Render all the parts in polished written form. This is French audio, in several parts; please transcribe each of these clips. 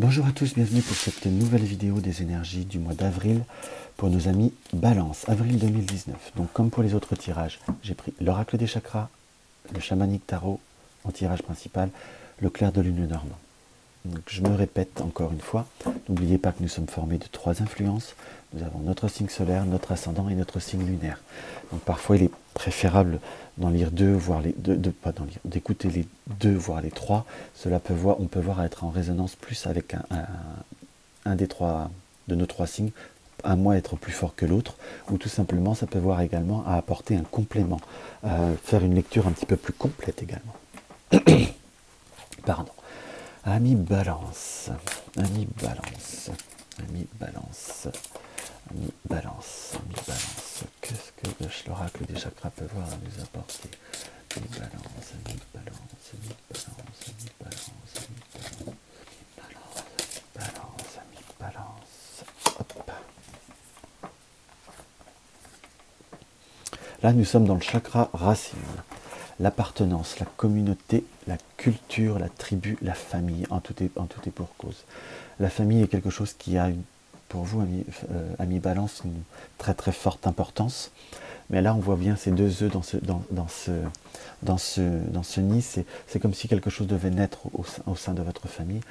Bonjour à tous, bienvenue pour cette nouvelle vidéo des énergies du mois d'avril pour nos amis Balance, avril 2019. Donc comme pour les autres tirages, j'ai pris l'oracle des chakras, le chamanique tarot en tirage principal, le clair de lune normand. Donc je me répète encore une fois, n'oubliez pas que nous sommes formés de 3 influences. Nous avons notre signe solaire, notre ascendant et notre signe lunaire. Donc parfois il est préférable d'en lire 2, voire les d'écouter les 2, voire les 3. On peut voir être en résonance plus avec un des 3 de nos 3 signes, à moins être plus fort que l'autre, ou tout simplement ça peut voir également à apporter un complément, faire une lecture un petit peu plus complète également. Pardon. Ami Balance, ami Balance, ami Balance, ami Balance, ami Balance. Qu'est-ce que l'oracle des chakras peut voir à nous apporter? Ami Balance, ami Balance, ami Balance, ami Balance, ami Balance, Balance, ami Balance. Hop. Là, nous sommes dans le chakra racine. L'appartenance, la communauté, la culture, la tribu, la famille, en tout et pour cause. La famille est quelque chose qui a, pour vous, amis Balance, une très très forte importance. Mais là, on voit bien ces 2 œufs dans ce nid. C'est comme si quelque chose devait naître au sein de votre famille.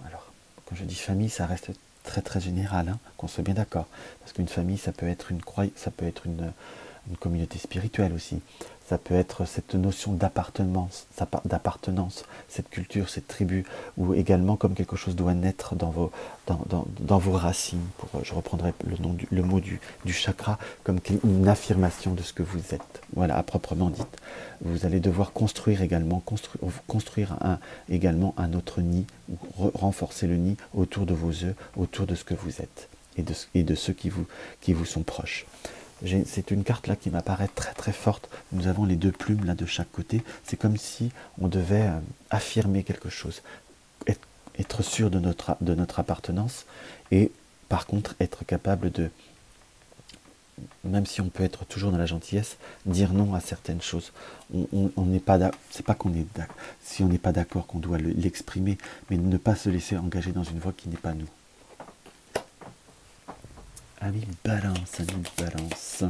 Alors, quand je dis famille, ça reste très très général, hein, qu'on soit bien d'accord. Parce qu'une famille, ça peut être une communauté spirituelle aussi. Ça peut être cette notion d'appartenance, cette culture, cette tribu, ou également comme quelque chose doit naître dans vos racines. Je reprendrai le mot du chakra comme une affirmation de ce que vous êtes. Voilà, à proprement dit. Vous allez devoir construire également un autre nid, ou renforcer le nid autour de vos œufs, autour de ce que vous êtes, et de ceux qui vous sont proches. C'est une carte là qui m'apparaît très très forte. Nous avons les 2 plumes là de chaque côté. C'est comme si on devait affirmer quelque chose, être sûr de notre appartenance, et par contre être capable de, même si on peut être toujours dans la gentillesse, dire non à certaines choses. On n'est pas, c'est pas qu'on est d'accord, si on n'est pas d'accord qu'on doit l'exprimer, mais ne pas se laisser engager dans une voie qui n'est pas nous. Ami Balance, ami Balance.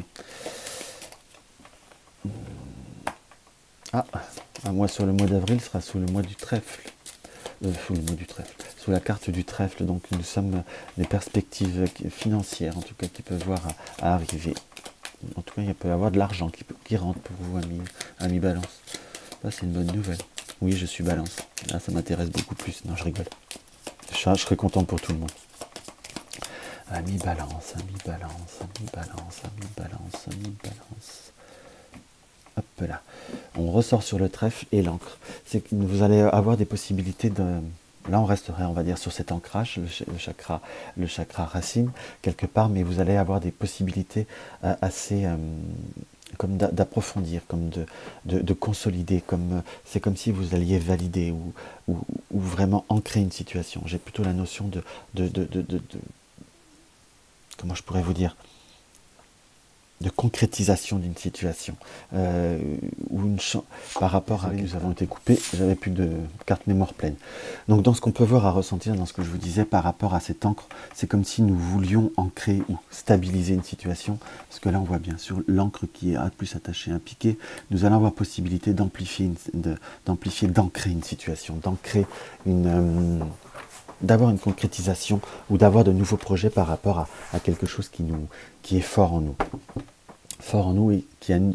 Ah, moi sur le mois d'avril sera sous le mois du trèfle. Sous la carte du trèfle. Donc nous sommes des perspectives financières, en tout cas, qui peuvent voir à arriver. En tout cas, il peut y avoir de l'argent qui rentre pour vous, ami Balance. Ça, c'est une bonne nouvelle. Oui, je suis Balance. Là, ça m'intéresse beaucoup plus. Non, je rigole. Je serais content pour tout le monde. Ami Balance, ami Balance, ami Balance, ami Balance, ami Balance. Hop là. On ressort sur le trèfle et l'encre. C'est que vous allez avoir des possibilités de... Là, on resterait, on va dire, sur cet ancrage, le chakra racine, quelque part, mais vous allez avoir des possibilités assez... comme d'approfondir, comme de consolider, c'est comme si vous alliez valider ou vraiment ancrer une situation. J'ai plutôt la notion de comment je pourrais vous dire, de concrétisation d'une situation, par rapport à nous avons été coupés, j'avais plus de carte mémoire pleine. Donc dans ce qu'on peut voir, à ressentir, dans ce que je vous disais par rapport à cette encre, c'est comme si nous voulions ancrer ou stabiliser une situation, parce que là on voit bien sur l'encre qui est plus attachée à un piquet, nous allons avoir possibilité d'amplifier, d'ancrer une situation, d'avoir une concrétisation, ou d'avoir de nouveaux projets par rapport à quelque chose qui est fort en nous. Fort en nous, et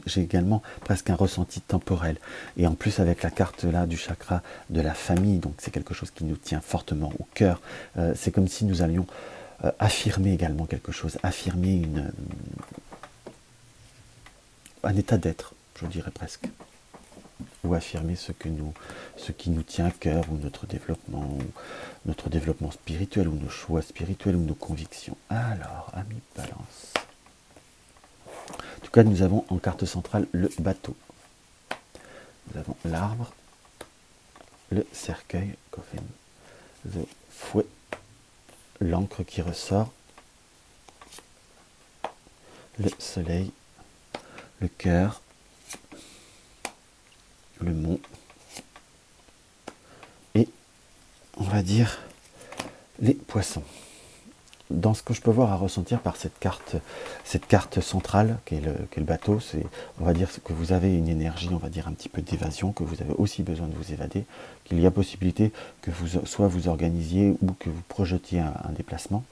j'ai également presque un ressenti temporel. Et en plus, avec la carte là du chakra de la famille, donc c'est quelque chose qui nous tient fortement au cœur. C'est comme si nous allions affirmer également quelque chose, affirmer un état d'être, je dirais presque. Ou affirmer ce qui nous tient à cœur, ou notre développement spirituel, ou nos choix spirituels, ou nos convictions. Alors, ami Balance. En tout cas, nous avons en carte centrale le bateau. Nous avons l'arbre, le cercueil, le fouet, l'encre qui ressort, le soleil, le cœur, le mont, et on va dire Les poissons. Dans ce que je peux voir à ressentir par cette carte centrale qui est le bateau, c'est, on va dire que vous avez une énergie, on va dire un petit peu d'évasion, que vous avez aussi besoin de vous évader, qu'il y a possibilité que soit vous organisiez ou que vous projetiez un déplacement.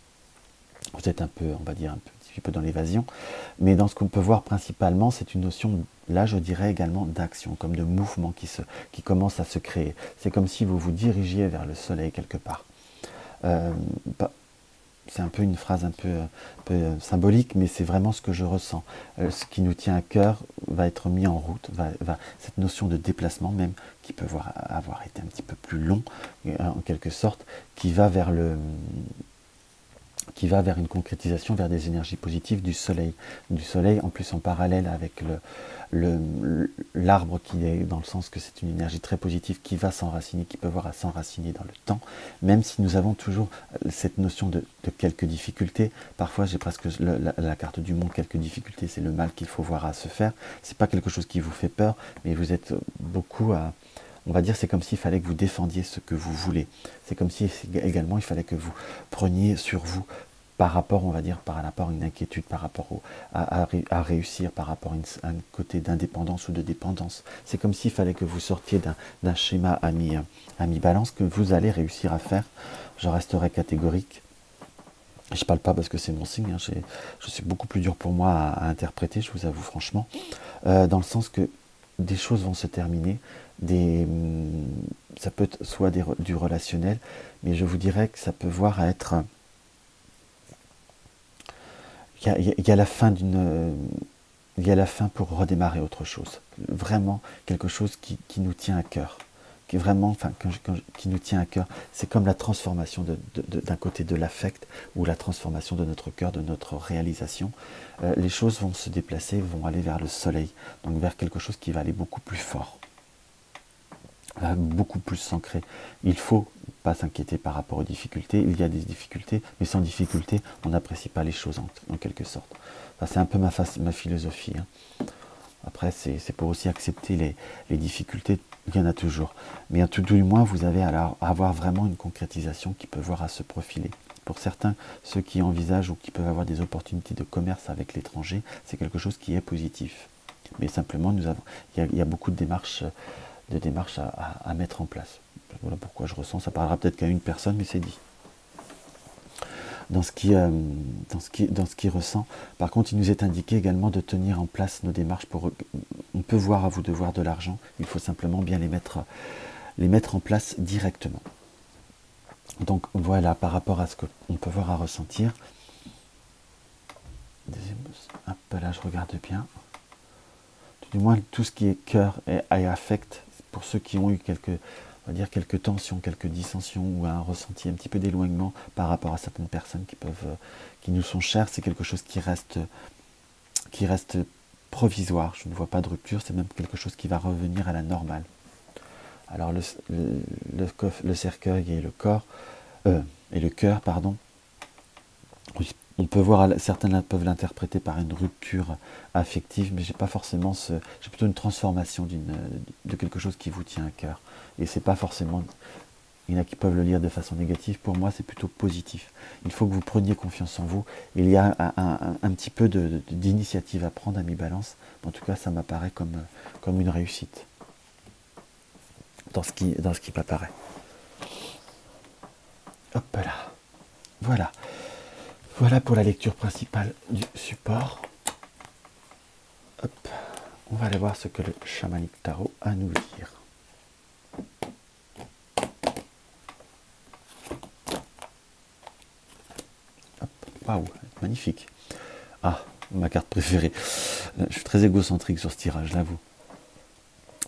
Vous êtes un peu, on va dire un petit peu dans l'évasion, mais dans ce qu'on peut voir principalement, c'est une notion, là je dirais également d'action, comme de mouvement qui commence à se créer. C'est comme si vous vous dirigiez vers le soleil quelque part. C'est un peu une phrase un peu symbolique, mais c'est vraiment ce que je ressens. Ce qui nous tient à cœur va être mis en route, cette notion de déplacement même, qui peut avoir été un petit peu plus long, en quelque sorte, qui va vers une concrétisation, vers des énergies positives du soleil. Du soleil, en plus en parallèle avec l'arbre qui est dans le sens que c'est une énergie très positive qui va s'enraciner, qui peut voir à s'enraciner dans le temps, même si nous avons toujours cette notion de quelques difficultés. Parfois j'ai presque la carte du monde, quelques difficultés, c'est le mal qu'il faut voir à se faire. C'est pas quelque chose qui vous fait peur, mais vous êtes beaucoup à... On va dire c'est comme s'il fallait que vous défendiez ce que vous voulez. C'est comme si également il fallait que vous preniez sur vous par rapport, on va dire, par rapport à une inquiétude, par rapport à réussir, par rapport à un côté d'indépendance ou de dépendance. C'est comme s'il fallait que vous sortiez d'un schéma à mi-balance que vous allez réussir à faire. Je resterai catégorique. Je ne parle pas parce que c'est mon signe, hein. Je suis beaucoup plus dur pour moi à interpréter, je vous avoue franchement, dans le sens que des choses vont se terminer, ça peut être soit du relationnel, mais je vous dirais que ça peut voir à être... Il y a la fin pour redémarrer autre chose. Vraiment quelque chose qui nous tient à cœur. Qui vraiment, qui nous tient à cœur. C'est comme la transformation d'un côté de l'affect ou la transformation de notre cœur, de notre réalisation. Les choses vont se déplacer, vont aller vers le soleil. Donc vers quelque chose qui va aller beaucoup plus fort. Beaucoup plus s'ancrer. Il ne faut pas s'inquiéter par rapport aux difficultés. Il y a des difficultés, mais sans difficulté, on n'apprécie pas les choses en quelque sorte. Enfin, c'est un peu ma philosophie. Hein. Après, c'est pour aussi accepter les difficultés, il y en a toujours. Mais tout du moins, vous allez alors avoir vraiment une concrétisation qui peut voir à se profiler. Pour certains, ceux qui envisagent ou qui peuvent avoir des opportunités de commerce avec l'étranger, c'est quelque chose qui est positif. Mais simplement, il y a beaucoup de démarches à mettre en place. Voilà pourquoi je ressens, ça parlera peut-être qu'à une personne, mais c'est dit. Dans ce qui ressent, par contre, il nous est indiqué également de tenir en place nos démarches on peut voir à vous devoir de l'argent, il faut simplement bien les mettre en place directement. Donc voilà, par rapport à ce qu'on peut voir à ressentir. Hop là, je regarde bien. Du moins, tout ce qui est cœur et affect, pour ceux qui ont eu quelques tensions, quelques dissensions ou un ressenti un petit peu d'éloignement par rapport à certaines personnes qui nous sont chères, c'est quelque chose qui reste provisoire. Je ne vois pas de rupture, c'est même quelque chose qui va revenir à la normale. Alors le cercueil et le cœur, pardon. On peut voir, certains peuvent l'interpréter par une rupture affective, mais j'ai pas forcément j'ai plutôt une transformation de quelque chose qui vous tient à cœur. Et c'est pas forcément, il y en a qui peuvent le lire de façon négative, pour moi c'est plutôt positif. Il faut que vous preniez confiance en vous. Il y a un petit peu d'initiative à prendre à mi-balance, en tout cas ça m'apparaît comme une réussite, dans ce qui m'apparaît. Hop là, voilà. Voilà pour la lecture principale du support. Hop. On va aller voir ce que le Chamanic Tarot a à nous dire. Waouh, magnifique. Ah, ma carte préférée. Je suis très égocentrique sur ce tirage, j'avoue.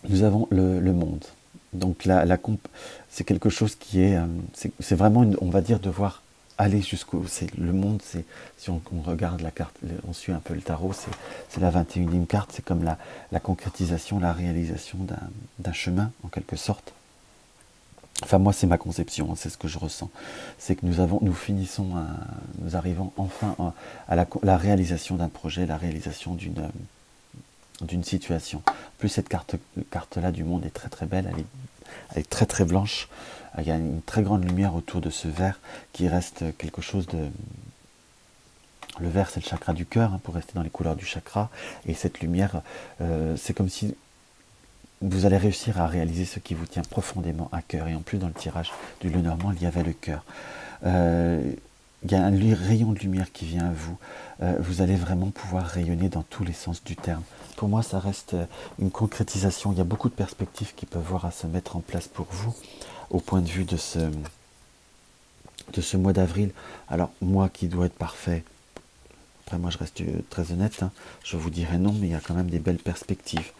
Nous avons le monde. Donc c'est quelque chose qui est... c'est vraiment, on va dire, devoir aller jusqu'au... Le monde, si on regarde la carte, on suit un peu le tarot, c'est la 21e carte, c'est comme la concrétisation, la réalisation d'un chemin, en quelque sorte. Enfin, moi, c'est ma conception, hein, c'est ce que je ressens. C'est que nous arrivons enfin à la réalisation d'un projet, la réalisation d'une situation. Plus cette carte-là du monde est très très belle, elle est très très blanche. Il y a une très grande lumière autour de ce vert qui reste quelque chose de... Le vert, c'est le chakra du cœur, hein, pour rester dans les couleurs du chakra. Et cette lumière, c'est comme si vous allez réussir à réaliser ce qui vous tient profondément à cœur. Et en plus, dans le tirage du Lenormand, il y avait le cœur. Il y a un rayon de lumière qui vient à vous. Vous allez vraiment pouvoir rayonner dans tous les sens du terme. Pour moi, ça reste une concrétisation. Il y a beaucoup de perspectives qui peuvent voir à se mettre en place pour vous, au point de vue de ce mois d'avril. Alors, moi qui dois être parfait, après moi je reste très honnête, hein, je vous dirais non, mais il y a quand même des belles perspectives.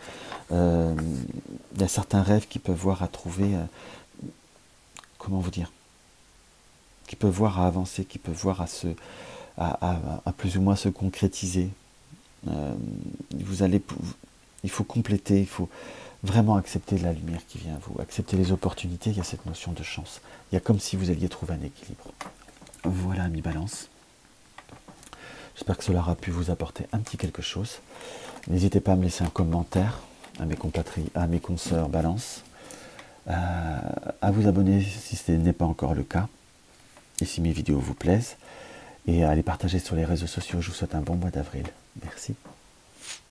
Il y a certains rêves qui peuvent voir à trouver, comment vous dire, qui peuvent voir à avancer, qui peuvent voir à plus ou moins se concrétiser. Il faut compléter, il faut vraiment accepter la lumière qui vient à vous, accepter les opportunités. Il y a cette notion de chance. Il y a comme si vous alliez trouver un équilibre. Voilà, ami Balance. J'espère que cela aura pu vous apporter un petit quelque chose. N'hésitez pas à me laisser un commentaire à mes consoeurs Balance, à vous abonner si ce n'est pas encore le cas, et si mes vidéos vous plaisent, et à les partager sur les réseaux sociaux. Je vous souhaite un bon mois d'avril. Merci.